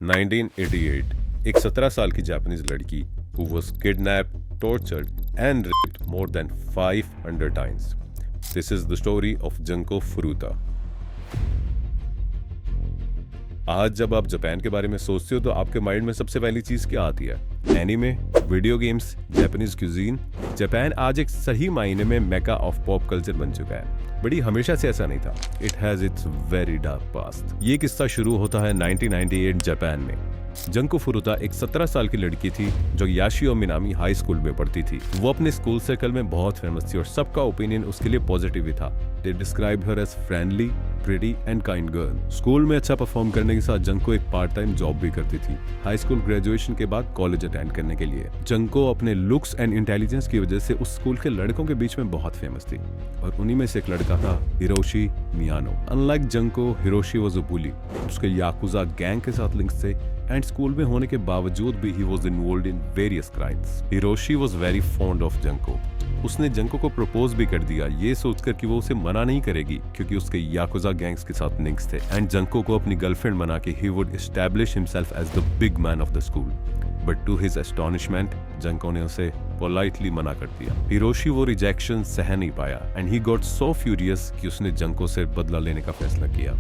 1988 एक 17 साल की जापानीज लड़की who was kidnapped, tortured and raped more than 500 times. This is the story of Junko Furuta. आज जब आप जापान के बारे में सोचते हो तो आपके माइंड में सबसे पहली चीज क्या आती है? Anime, video games, Japanese cuisine. Japan आज एक सही मायने में मेका ऑफ पॉप कल्चर बन चुका है, बड़ी हमेशा से ऐसा नहीं था। It has its very dark past. ये किस्सा शुरू होता है 1998 जापान में। जंको फुरुता एक 17 साल की लड़की थी जो याशिओ मिनामी हाई स्कूल में पढ़ती थी। वो अपने स्कूल सर्कल में बहुत फेमस थी और सबका ओपिनियन उसके लिए पॉजिटिव ही था। They described her as friendly, pretty and kind girl. School में अच्छा परफॉर्म करने के साथ जंको एक पार्ट टाइम जॉब भी करती थी हाई स्कूल ग्रेजुएशन के बाद कॉलेज अटेंड करने के लिए। जंको अपने लुक्स एंड इंटेलिजेंस की वजह से उस स्कूल के लड़कों के बीच में बहुत फेमस थी और उन्हीं में से एक लड़का था Hiroshi Miyano. Unlike Junko, Hiroshi was a bully. उसके याकुजा गैंग के साथ लिंक्स थे एंड स्कूल में होने के बावजूद भी he was involved in various crimes. Hiroshi was very fond of Junko. उसने जंको को प्रपोज भी कर दिया, ये सोचकर कि वो उसे मना नहीं करेगी क्योंकि उसके याकुजा गैंग्स के साथ लिंक्स थे एंड जंको को अपनी गर्लफ्रेंड बना के ही would establish himself as the big man of the school. But to his astonishment Junko ने उसे पोलाइटली मना कर दिया। हिरोशी वो रिजेक्शन सह नहीं पाया and he got so furious कि उसने जंको से बदला लेने का फैसला किया।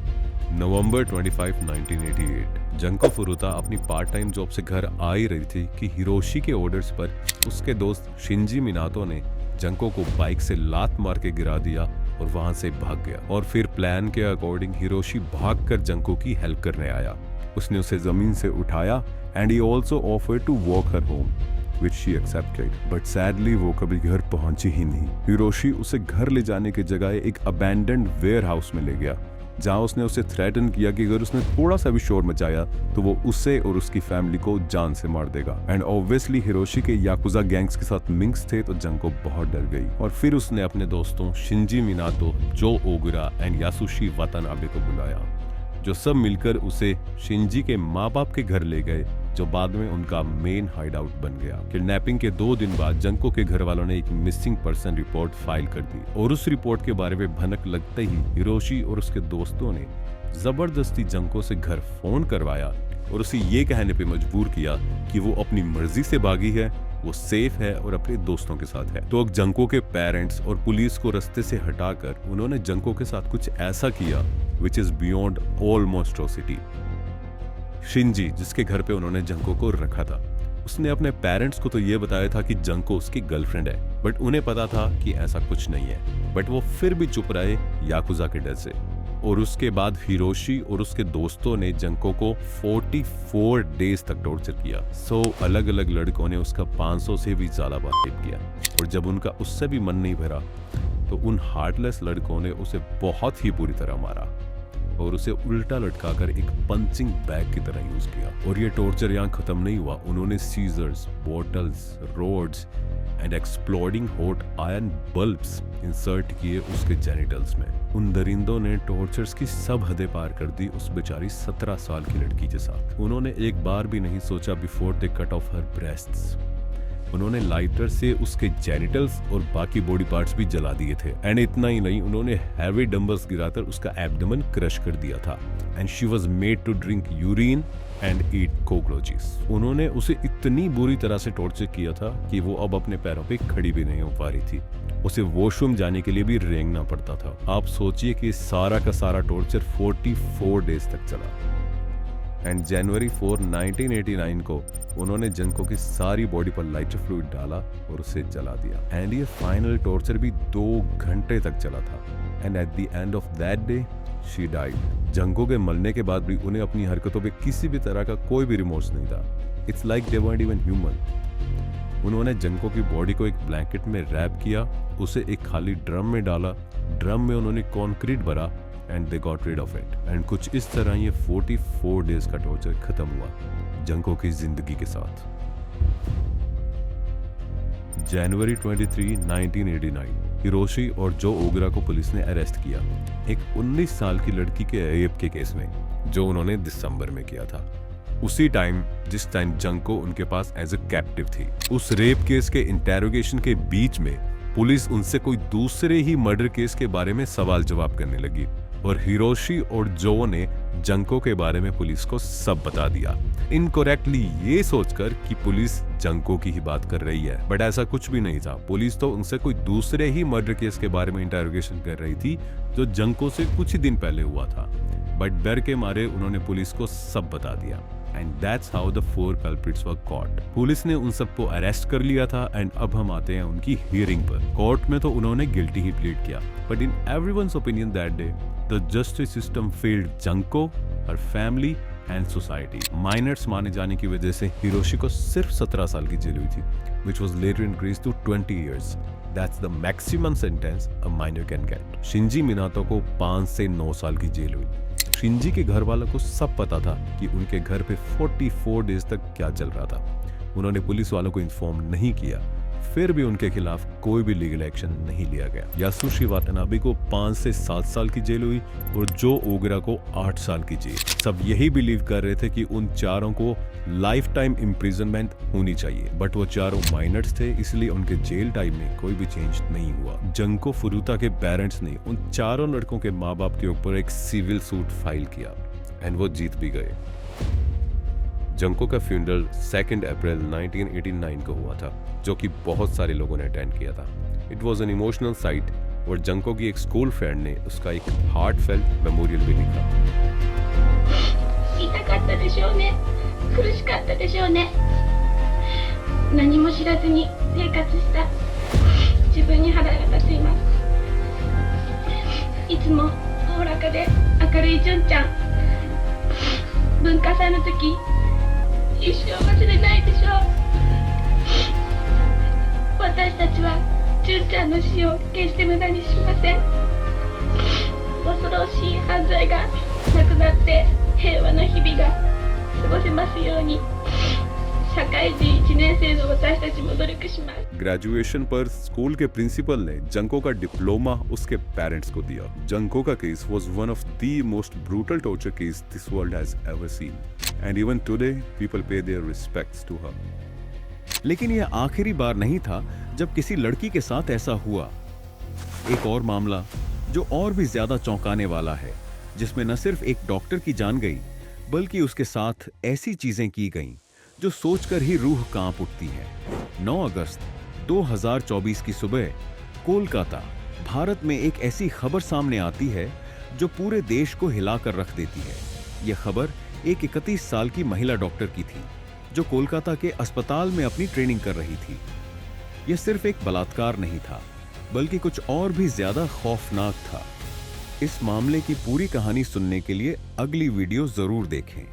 नवंबर 25, 1988 जंको फुरुता अपनी पार्ट टाइम जॉब से घर आ ही रही थी कि हिरोशी के ऑर्डर्स पर उसके दोस्त शिंजी मिनातो ने जंको को बाइक से लात मार के गिरा दिया और वहां से भाग गया। और फिर प्लान के अकॉर्डिंग हिरोशी भागकर जंको की हेल्प करने आया। उसने उसे जमीन से उठाया and he also offered to walk her home which she accepted. But sadly वो कभी घर पहुंची ही नहीं। हिरोशी उसे घर ले जाने के जगह एक abandoned warehouse में ले गया जहां उसने उसे थ्रेटन किया कि अगर उसने थोड़ा सा भी शोर मचाया तो वो उसे और उसकी फैमिली को जान से मार देगा। एंड ऑब्वियसली हिरोशी के याकुजा गैंग्स के साथ लिंक्स थे तो जंको बहुत डर गई और फिर उसने अपने दोस्तों शिंजी मिनातो, जो ओगुरा एंड यासुशी वातानाबे को बुलाया, जो सब मिलकर उसे शिंजी के माँ बाप के घर ले गए जो बाद में उनका मेन हाइड आउट बन गया। किडनैपिंग के 2 दिन बाद जंको के घर वालों ने एक मिसिंग पर्सन रिपोर्ट फाइल कर दी और उस रिपोर्ट के बारे में भनक लगते ही हिरोशी और उसके दोस्तों ने जबरदस्ती जंको से घर फोन करवाया और उसे ये कहने पे मजबूर किया कि वो अपनी मर्जी से भागी है, वो सेफ है और अपने दोस्तों के साथ है। तो अब जंको के पेरेंट्स और पुलिस को रास्ते से हटाकर उन्होंने जंको के साथ कुछ ऐसा किया which is beyond all monstrosity. Shinji, जिसके घर पे उन्होंने जंको को रखा था, उसने अपने पेरेंट्स को तो ये बताया था कि जंको उसकी गर्लफ्रेंड है, बट उन्हें पता था कि ऐसा कुछ नहीं है, बट वो फिर भी चुप रहे याकुजा के डर से। और उसके बाद हिरोशी और उसके दोस्तों ने जंको को 44 डेज तक टॉर्चर किया। अलग अलग लड़कों ने उसका 500 से भी ज्यादा बार रेप किया और जब उनका उससे भी मन नहीं भरा तो उन हार्टलेस लड़कों ने उसे बहुत ही बुरी तरह मारा और उसे उल्टा लटकाकर एक पंचिंग बैग की तरह यूज किया। और ये टॉर्चर यहाँ खत्म नहीं हुआ, उन्होंने scissors, bottles, rods and exploding hot iron bulbs insert किए उसके जेनिटल्स में। उन दरिंदों ने टॉर्चर्स की सब हदें पार कर दी उस बेचारी 17 साल की लड़की के साथ। उन्होंने एक बार भी नहीं सोचा before they cut of her breasts. उन्होंने लाइटर से उसके जेनिटल्स और बाकी बॉडी पार्ट्स भी जला दिए थे एंड इतना ही नहीं, उन्होंने हैवी डंबल्स गिराकर उसका एब्डोमेन क्रश कर दिया था and she was made to drink urine and eat cockroaches. उन्होंने उसे इतनी बुरी तरह से टॉर्चर किया था कि वो अब अपने पैरों पे खड़ी भी नहीं हो पा रही थी। उसे वॉशरूम जाने के लिए भी रेंगना पड़ता था। आप सोचिए कि सारा का सारा टॉर्चर 44 डेज तक चला एंड जनवरी 4, 1989 को उन्होंने जंको की सारी बॉडी पर लाइटर फ्लूइड डाला और उसे जला दिया। एंड ये फाइनल टॉर्चर भी 2 घंटे तक चला था and at the end of that day she died. Junko के मरने के बाद भी उन्हें अपनी हरकतों पे किसी भी तरह का कोई भी रिमोर्स नहीं था। It's like they weren't even human। उन्होंने जंको की बॉडी को एक ब्लैंकेट में रैप किया, उसे एक खाली ड्रम में डाला, ड्रम में उन्होंने कंक्रीट भरा and they got rid of it. And कुछ इस तरह ये 44 डेज का टॉर्चर खत्म हुआ जंको की जिंदगी के साथ। जनवरी 23, 1989 हिरोशी और जो ओगरा को पुलिस ने अरेस्ट किया एक 19 साल की लड़की के रेप के केस में जो उन्होंने दिसंबर में किया था। उसी टाइम जिस टाइम जंको उनके पास एज अ कैप्टिव थी। उस रेप केस के इंटेरोगेशन के बीच में पुलिस उनसे कोई दूसरे ही मर्डर केस के बारे में सवाल जवाब करने लगी और हिरोशी और जो ने जंको के बारे में पुलिस को सब बता दिया, इनकरेक्टली ये सोचकर कि पुलिस जंको की ही बात कर रही है। बट ऐसा कुछ भी नहीं था। पुलिस तो उनसे कोई दूसरे ही मर्डर केस के बारे में इंटरोगेशन कर रही थी जो जंको से कुछ ही दिन पहले हुआ था। बट डर के मारे उन्होंने पुलिस को सब बता दिया। And that's how the 4 culprits were caught. Police ने उन सबको अरेस्ट कर लिया था। एंड अब हम आते हैं उनकी हियरिंग पर। कोर्ट में तो उन्होंने गिल्टी ही प्लीड किया। But in everyone's opinion that day the justice system failed Junko, her family and society. Minors माने जाने की वजह से हिरोशी को सिर्फ 17 साल की जेल हुई थी, which was later increased to 20 years. That's the maximum sentence a minor can get. Shinji Minato को 5 से 9 साल की जेल हुई। शिंजी के घर वालों को सब पता था कि उनके घर पे 44 डेज तक क्या चल रहा था। उन्होंने पुलिस वालों को इन्फॉर्म नहीं किया, फिर भी उनके खिलाफ कोई भी लीगल एक्शन नहीं लिया गया। यासुशी वाटनाबे को 5 से 7 साल की जेल हुई और जो ओगरा को 8 साल की जेल। सब यही बिलीव कर रहे थे कि उन चारों को लाइफ टाइम इम्प्रिजनमेंट होनी चाहिए, बट वो चारों माइनर्स थे, इसलिए उनके जेल टाइम में कोई भी चेंज नहीं हुआ। जंको फुरुता के पेरेंट्स ने उन चारों लड़कों के माँ बाप के ऊपर एक सिविल सूट फाइल किया एंड वो जीत भी गए। जंको का फ्यूनरल 2 अप्रैल 1989 को हुआ था, जो कि बहुत सारे लोगों ने अटेंड किया था। It was an emotional site और जंको की एक स्कूल फ्रेंड ने उसका एक हार्टफेल्ट मेमोरियल भी लिखा। 痛かったでしょうね。苦しかったでしょうね。何も知らずに生活した自分に腹が立っています。いつもおおらかで明るい純ちゃん。文化祭の時一生忘れないでしょう。私たちは純ちゃんの死を決して無駄にしません。恐ろしい犯罪がなくなって平和な日々が過ごせますように。社会人1年生の私たちも努力します。ग्रेजुएशन पर स्कूल के प्रिंसिपल ने जंको का डिप्लोमा उसके पेरेंट्स को दिया। जंको का case was one of the most brutal torture case this world has ever seen and even today people पे देयर रिस्पेक्ट्स टू हर। लेकिन यह आखिरी बार नहीं था जब किसी लड़की के साथ ऐसा हुआ। एक और मामला जो और भी ज्यादा चौंकाने वाला है, जिसमें न सिर्फ एक डॉक्टर की जान गई बल्कि उसके साथ ऐसी चीजें की गईं जो सोचकर ही रूह कांप उठती है। 9 अगस्त 2024 की सुबह कोलकाता, भारत में एक ऐसी खबर सामने आती है जो पूरे देश को हिलाकर रख देती है। यह खबर एक 31 साल की महिला डॉक्टर की थी जो कोलकाता के अस्पताल में अपनी ट्रेनिंग कर रही थी। यह सिर्फ एक बलात्कार नहीं था बल्कि कुछ और भी ज्यादा खौफनाक था। इस मामले की पूरी कहानी सुनने के लिए अगली वीडियो जरूर देखें।